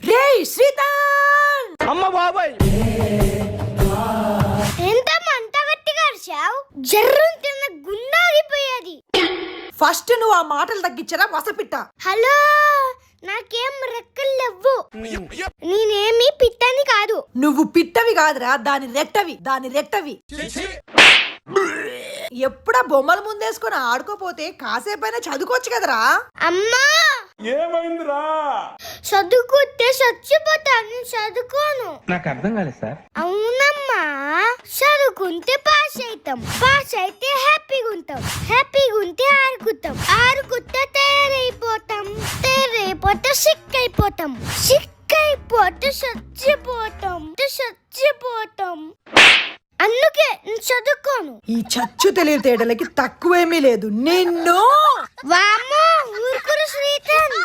రేయ్ శ్రీతాన్, అమ్మ బాబాయ్ ఎంత మంట గట్టిగా అరిచావు, జర్రం తిన్న గుండాగిపోయేది. ఫస్ట్ నువ్వు ఆ మాటలు తగ్గించరా వసపిట్ట. హలో, నాకేం రెక్కలు లేవు, నేనేమి పిట్టని కాదు. నువ్వు పిట్టవి కాదురా, దాని రెట్టవి. ఎప్పుడా బొమ్మల ముందేసుకొని ఆడుకోపోతే కాసేపైనా చదువుకోవచ్చు కదరా. అమ్మా ఏమైందిరా? చదువుకుంటే చచ్చిపోతాను, చదువుకోను. నాకు అర్థం కాలేదు సార్. అవునమ్మా, చదువుకుంటే పాస్ అయితే హ్యాపీగా ఉంటాం, హ్యాపీగా ఉంటే ఆరుకుంటే తయారైపోతే సిక్ అయిపోతే చచ్చిపోతాం. అందుకే నేను చదువుకోను. ఈ చచ్చు తెలివితేటలకి తక్కువేమీ లేదు నిన్ను. వామ్మో, ఊరుకురు శ్రీతన్.